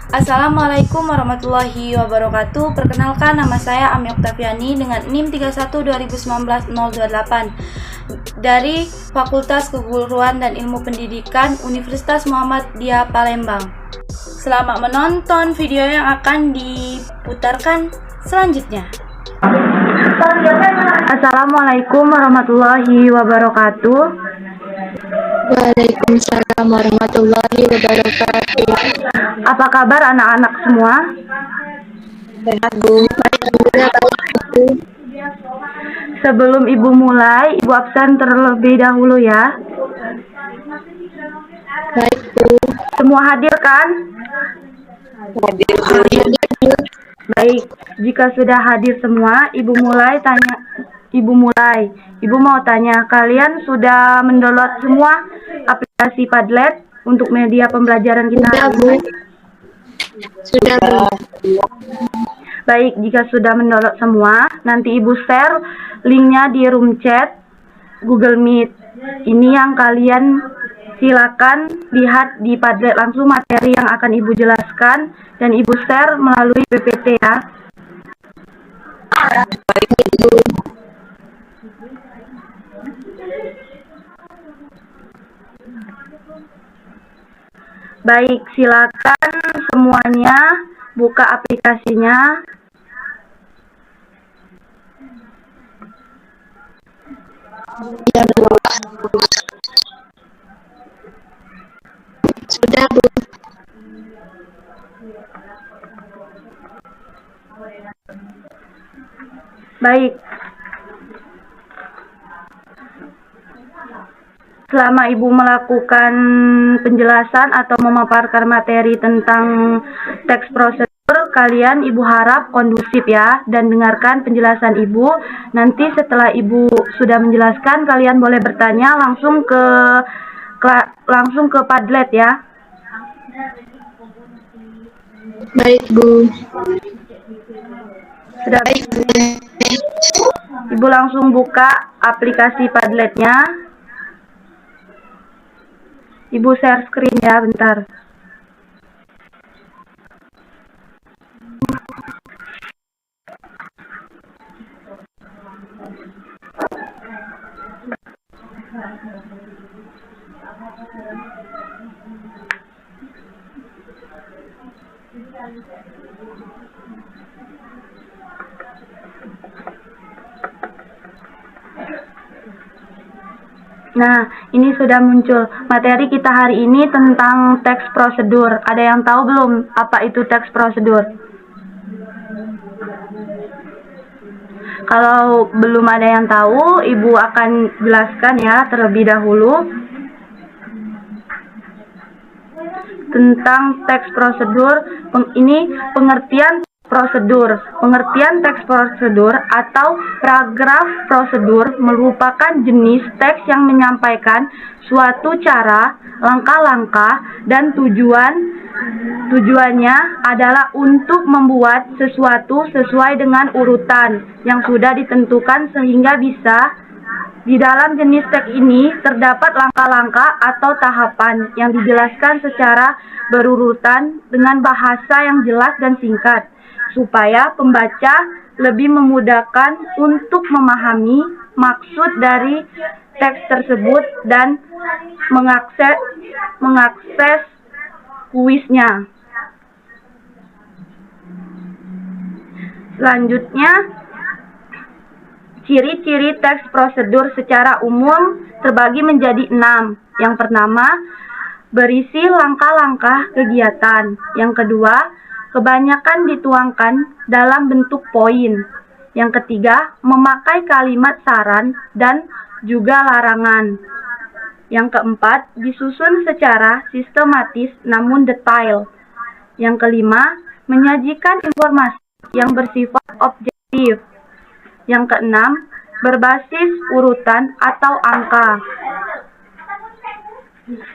Assalamualaikum warahmatullahi wabarakatuh. Perkenalkan, nama saya Ami Oktaviani dengan NIM 31 2019 028 dari Fakultas Keguruan dan Ilmu Pendidikan Universitas Muhammadiyah Palembang. Selamat menonton video yang akan diputarkan selanjutnya. Assalamualaikum warahmatullahi wabarakatuh. Waalaikumsalam warahmatullahi wabarakatuh. Apa kabar anak-anak semua? Sehat, Bu. Baik, Bu. Sebelum Ibu mulai, Ibu absen terlebih dahulu ya. Baik, Bu. Semua hadir kan? Hadir, Bu. Baik, jika sudah hadir semua, Ibu mulai. Ibu mau tanya, kalian sudah mendownload semua aplikasi Padlet untuk media pembelajaran kita Sudah, hari Bu. ini? Sudah, Bu. Baik, jika sudah mendownload semua, nanti Ibu share linknya di room chat Google Meet. Ini yang kalian silakan lihat di Padlet langsung materi yang akan Ibu jelaskan dan Ibu share melalui PPT ya. Baik, Bu. Baik, silakan semuanya buka aplikasinya. Ya, Bu. Sudah, Bu. Baik. Selama Ibu melakukan penjelasan atau memaparkan materi tentang teks prosedur, kalian Ibu harap kondusif ya dan dengarkan penjelasan Ibu. Nanti setelah Ibu sudah menjelaskan, kalian boleh bertanya langsung ke Padlet ya. Baik, Bu. Sudah Baik, Bu. Ibu langsung buka aplikasi Padletnya. Ibu share screen ya, bentar. Nah, ini sudah muncul. Materi kita hari ini tentang teks prosedur. Ada yang tahu belum apa itu teks prosedur? Kalau belum ada yang tahu, Ibu akan jelaskan ya terlebih dahulu tentang teks prosedur. Ini pengertian prosedur. Pengertian teks prosedur atau paragraf prosedur merupakan jenis teks yang menyampaikan suatu cara, langkah-langkah, dan tujuannya adalah untuk membuat sesuatu sesuai dengan urutan yang sudah ditentukan sehingga bisa di dalam jenis teks ini terdapat langkah-langkah atau tahapan yang dijelaskan secara berurutan dengan bahasa yang jelas dan singkat, supaya pembaca lebih memudahkan untuk memahami maksud dari teks tersebut dan mengakses kuisnya. Selanjutnya, ciri-ciri teks prosedur secara umum terbagi menjadi 6. Yang pertama, berisi langkah-langkah kegiatan. Yang kedua, kebanyakan dituangkan dalam bentuk poin. Yang ketiga, memakai kalimat saran dan juga larangan. Yang keempat, disusun secara sistematis namun detail. Yang kelima, menyajikan informasi yang bersifat objektif. Yang keenam, berbasis urutan atau angka.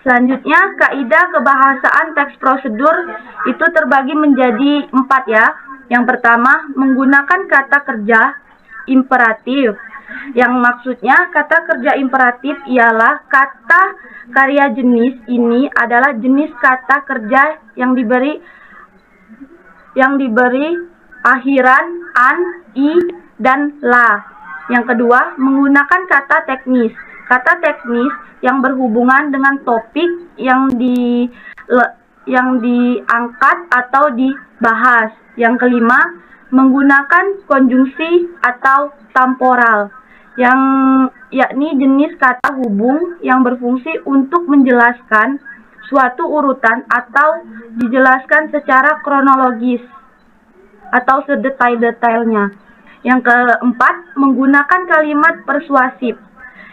Selanjutnya, kaidah kebahasaan teks prosedur itu terbagi menjadi 4 ya. Yang pertama, menggunakan kata kerja imperatif. Yang maksudnya kata kerja imperatif ialah kata karya jenis ini adalah jenis kata kerja yang diberi yang diberi akhiran an, i, dan la. Yang kedua, menggunakan kata teknis. Kata teknis yang berhubungan dengan topik yang diangkat atau dibahas. Yang kelima, menggunakan konjungsi atau temporal, yakni jenis kata hubung yang berfungsi untuk menjelaskan suatu urutan atau dijelaskan secara kronologis atau sedetail-detailnya. Yang keempat, menggunakan kalimat persuasif,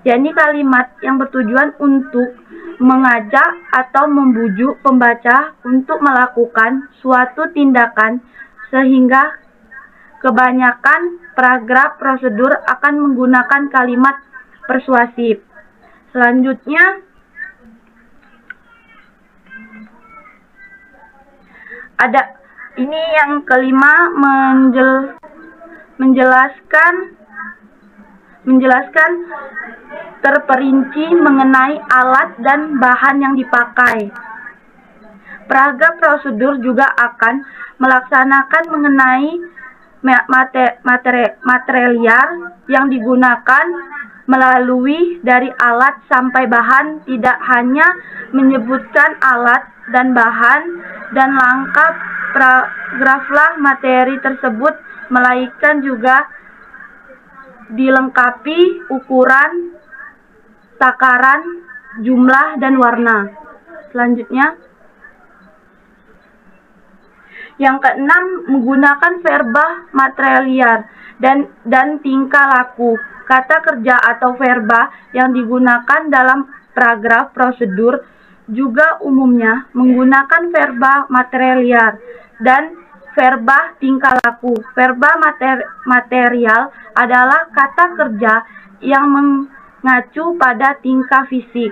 yakni kalimat yang bertujuan untuk mengajak atau membujuk pembaca untuk melakukan suatu tindakan, sehingga kebanyakan paragraf prosedur akan menggunakan kalimat persuasif. Selanjutnya, ada ini yang kelima, menjelaskan terperinci mengenai alat dan bahan yang dipakai. Paragraf prosedur juga akan melaksanakan mengenai material yang digunakan melalui dari alat sampai bahan, tidak hanya menyebutkan alat dan bahan dan lengkap paragraflah materi tersebut, melainkan juga dilengkapi ukuran, takaran, jumlah, dan warna. Selanjutnya, yang keenam, menggunakan verba material dan tingkah laku. Kata kerja atau verba yang digunakan dalam paragraf prosedur juga umumnya menggunakan verba material dan verba tingkah laku. Verba material adalah kata kerja yang mengacu pada tingkah fisik.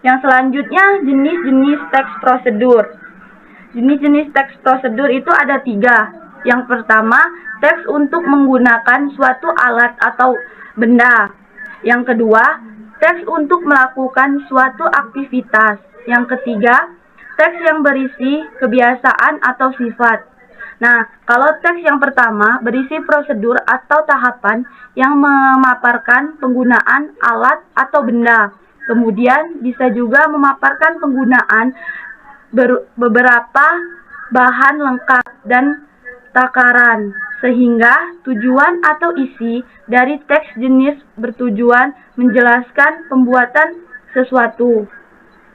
Yang selanjutnya, jenis-jenis teks prosedur. Jenis-jenis teks prosedur itu ada 3. Yang pertama, teks untuk menggunakan suatu alat atau benda. Yang kedua, teks untuk melakukan suatu aktivitas. Yang ketiga, teks yang berisi kebiasaan atau sifat. Nah, kalau teks yang pertama berisi prosedur atau tahapan yang memaparkan penggunaan alat atau benda. Kemudian bisa juga memaparkan penggunaan beberapa bahan lengkap dan takaran, sehingga tujuan atau isi dari teks jenis bertujuan menjelaskan pembuatan sesuatu.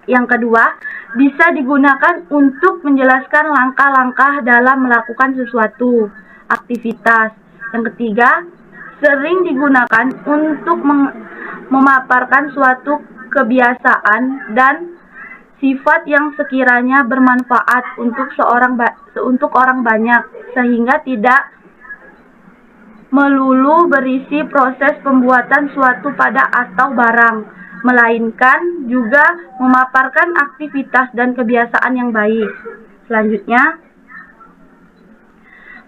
Yang kedua, bisa digunakan untuk menjelaskan langkah-langkah dalam melakukan sesuatu aktivitas. Yang ketiga, sering digunakan untuk memaparkan suatu kebiasaan dan sifat yang sekiranya bermanfaat untuk orang banyak, sehingga tidak melulu berisi proses pembuatan suatu pada atau barang, melainkan juga memaparkan aktivitas dan kebiasaan yang baik. Selanjutnya,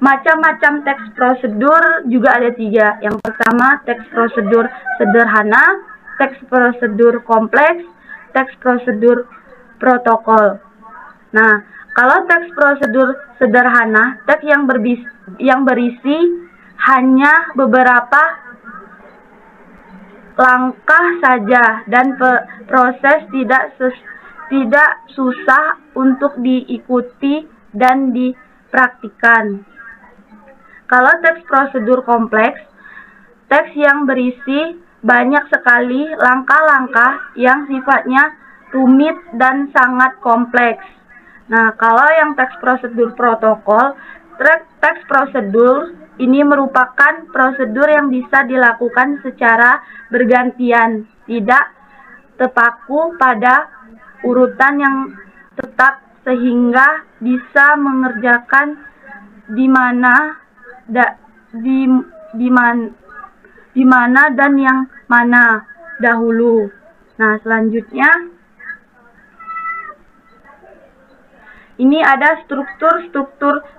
macam-macam teks prosedur juga ada 3. Yang pertama, teks prosedur sederhana, teks prosedur kompleks, teks prosedur protokol. Nah, kalau teks prosedur sederhana, teks yang berisi hanya beberapa langkah saja dan proses tidak susah untuk diikuti dan dipraktikkan. Kalau teks prosedur kompleks, teks yang berisi banyak sekali langkah-langkah yang sifatnya rumit dan sangat kompleks. Nah, kalau yang teks prosedur protokol, teks prosedur ini merupakan prosedur yang bisa dilakukan secara bergantian, tidak terpaku pada urutan yang tetap, sehingga bisa mengerjakan di mana dan yang mana dahulu. Nah, selanjutnya ini ada struktur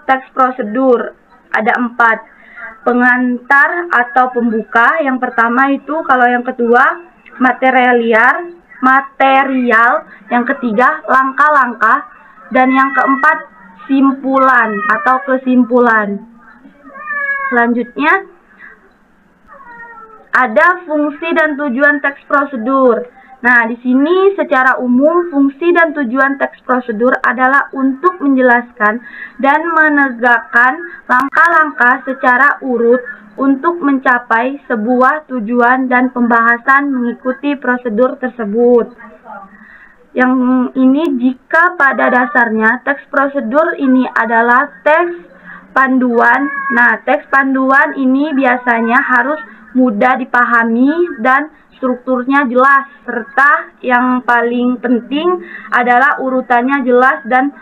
teks prosedur. Ada 4. Pengantar atau pembuka. Yang pertama itu, kalau yang kedua material liar, material, yang ketiga langkah-langkah, dan yang keempat simpulan atau kesimpulan. Selanjutnya ada fungsi dan tujuan teks prosedur. Nah, di sini secara umum fungsi dan tujuan teks prosedur adalah untuk menjelaskan dan menegakkan langkah-langkah secara urut untuk mencapai sebuah tujuan dan pembahasan mengikuti prosedur tersebut. Yang ini jika pada dasarnya teks prosedur ini adalah teks panduan. Nah, teks panduan ini biasanya harus mudah dipahami dan strukturnya jelas, serta yang paling penting adalah urutannya jelas dan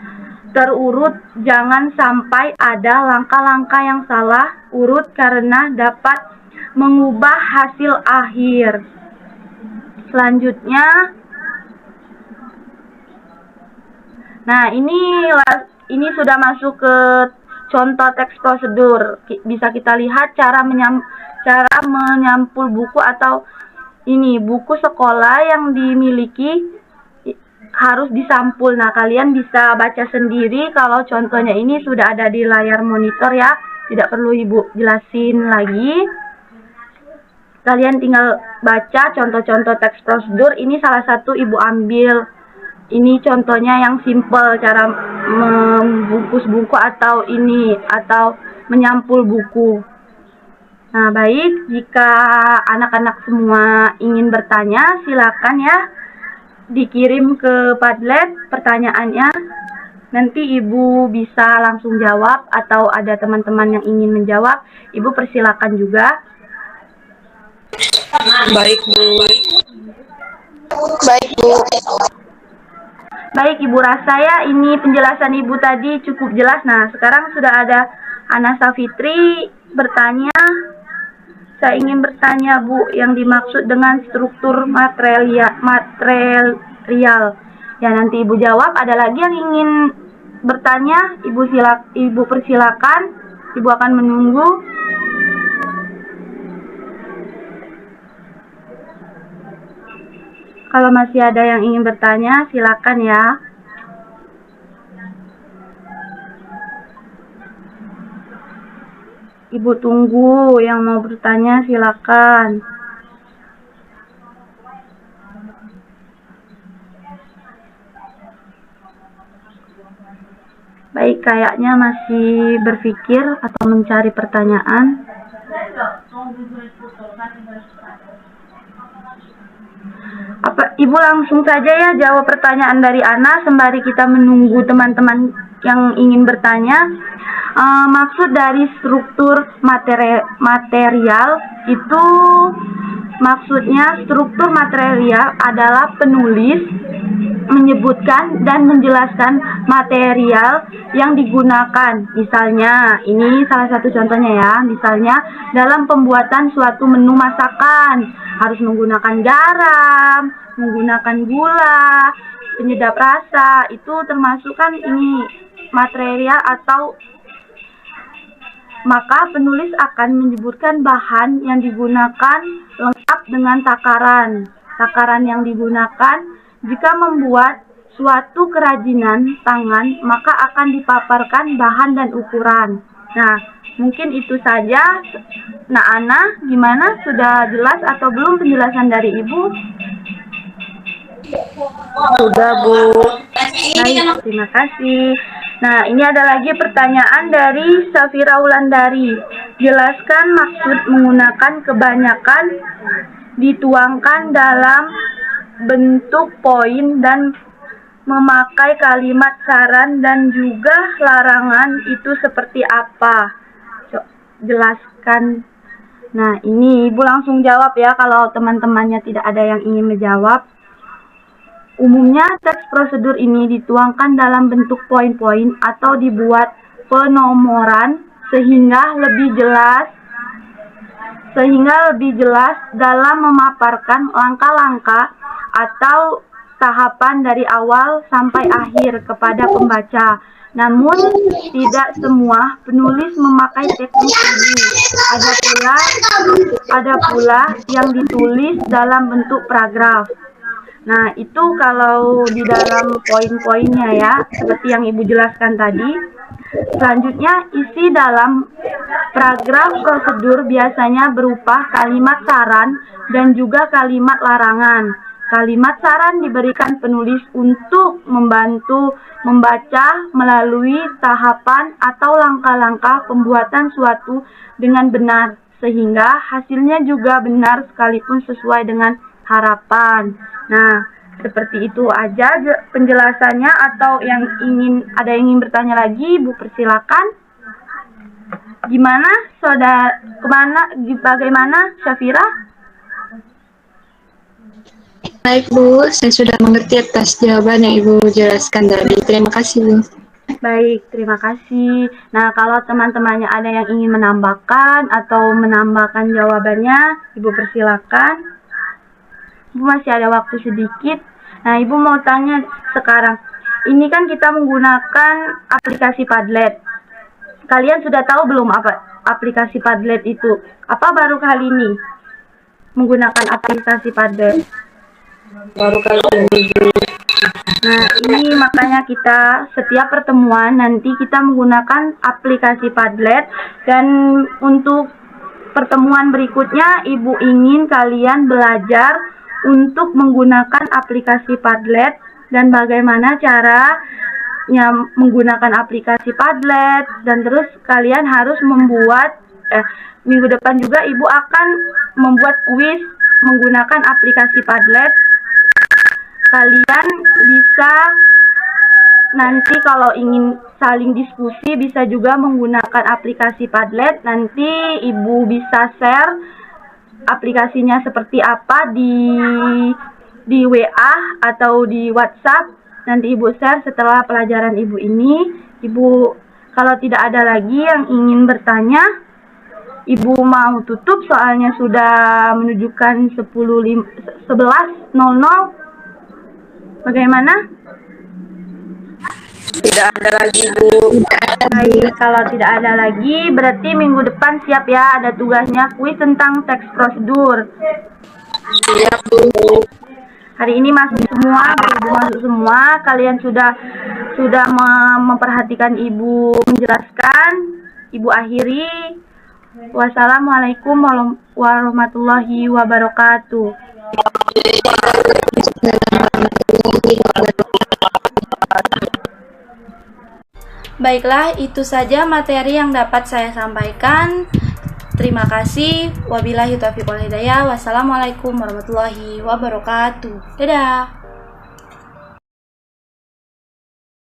terurut. Jangan sampai ada langkah-langkah yang salah urut karena dapat mengubah hasil akhir. Selanjutnya, nah ini sudah masuk ke contoh teks prosedur. Bisa kita lihat cara menyampul buku atau ini buku sekolah yang dimiliki harus disampul. Nah, kalian bisa baca sendiri kalau contohnya ini sudah ada di layar monitor ya. Tidak perlu Ibu jelasin lagi. Kalian tinggal baca contoh-contoh teks prosedur. Ini salah satu Ibu ambil. Ini contohnya yang simple, cara membungkus buku atau menyampul buku. Nah, baik, jika anak-anak semua ingin bertanya, silakan ya dikirim ke Padlet pertanyaannya. Nanti Ibu bisa langsung jawab atau ada teman-teman yang ingin menjawab, Ibu persilakan juga. Baik, Bu. Baik, Bu. Baik, Ibu rasa ya ini penjelasan Ibu tadi cukup jelas. Nah, sekarang sudah ada Ana Safitri bertanya. Saya ingin bertanya, Bu, yang dimaksud dengan struktur material. Ya, nanti Ibu jawab. Ada lagi yang ingin bertanya? Ibu persilakan. Ibu akan menunggu. Kalau masih ada yang ingin bertanya, silakan ya. Ibu tunggu, yang mau bertanya silakan. Baik, kayaknya masih berpikir atau mencari pertanyaan. Ibu langsung saja ya jawab pertanyaan dari Ana sembari kita menunggu teman-teman yang ingin bertanya. Maksud dari struktur material itu maksudnya struktur material adalah penulis menyebutkan dan menjelaskan material yang digunakan. Misalnya, ini salah satu contohnya ya. Misalnya, dalam pembuatan suatu menu masakan harus menggunakan garam, menggunakan gula, penyedap rasa. Itu termasuk kan ini material atau maka penulis akan menyebutkan bahan yang digunakan lengkap dengan takaran. Takaran yang digunakan jika membuat suatu kerajinan tangan, maka akan dipaparkan bahan dan ukuran. Nah, mungkin itu saja. Nah, Ana, gimana? Sudah jelas atau belum penjelasan dari Ibu? Sudah, Bu. Baik, terima kasih. Nah, ini ada lagi pertanyaan dari Safira Wulandari. Jelaskan maksud menggunakan kebanyakan dituangkan dalam bentuk poin dan memakai kalimat saran dan juga larangan itu seperti apa? Jelaskan. Nah, ini Ibu langsung jawab ya kalau teman-temannya tidak ada yang ingin menjawab. Umumnya teks prosedur ini dituangkan dalam bentuk poin-poin atau dibuat penomoran sehingga lebih jelas dalam memaparkan langkah-langkah atau tahapan dari awal sampai akhir kepada pembaca. Namun tidak semua penulis memakai teknik ini. Ada pula yang ditulis dalam bentuk paragraf. Nah, itu kalau di dalam poin-poinnya ya, seperti yang Ibu jelaskan tadi. Selanjutnya, isi dalam paragraf prosedur biasanya berupa kalimat saran dan juga kalimat larangan. Kalimat saran diberikan penulis untuk membantu membaca melalui tahapan atau langkah-langkah pembuatan suatu dengan benar, sehingga hasilnya juga benar sekalipun sesuai dengan harapan. Nah, seperti itu aja penjelasannya, atau yang ingin bertanya lagi, Ibu persilakan. Gimana, bagaimana, Syafira? Baik Bu, saya sudah mengerti atas jawaban yang Ibu jelaskan tadi. Terima kasih Bu. Baik, terima kasih. Nah, kalau teman-temannya ada yang ingin menambahkan atau menambahkan jawabannya, Ibu persilakan. Ibu masih ada waktu sedikit. Nah, Ibu mau tanya sekarang. Ini kan kita menggunakan aplikasi Padlet. Kalian sudah tahu belum apa aplikasi Padlet itu? Apa baru kali ini menggunakan aplikasi Padlet? Baru kali ini. Nah, ini makanya kita setiap pertemuan nanti kita menggunakan aplikasi Padlet, dan untuk pertemuan berikutnya Ibu ingin kalian belajar untuk menggunakan aplikasi Padlet dan bagaimana caranya menggunakan aplikasi Padlet, dan terus kalian harus membuat minggu depan juga Ibu akan membuat kuis menggunakan aplikasi Padlet. Kalian bisa nanti kalau ingin saling diskusi bisa juga menggunakan aplikasi Padlet. Nanti Ibu bisa share aplikasinya seperti apa di WA atau di WhatsApp. Nanti Ibu share setelah pelajaran Ibu ini. Ibu, kalau tidak ada lagi yang ingin bertanya, Ibu mau tutup soalnya sudah menunjukkan 11.00. Bagaimana? Tidak ada lagi Bu. Baik, kalau tidak ada lagi, berarti minggu depan siap ya, ada tugasnya kuis tentang teks prosedur. Siap Bu. Hari ini masuk semua, Ibu masuk semua. Kalian sudah memperhatikan Ibu menjelaskan. Ibu akhiri. Wassalamualaikum warahmatullahi wabarakatuh. Baiklah, itu saja materi yang dapat saya sampaikan. Terima kasih. Wabillahi taufiq wal hidayah. Wassalamualaikum warahmatullahi wabarakatuh. Dadah.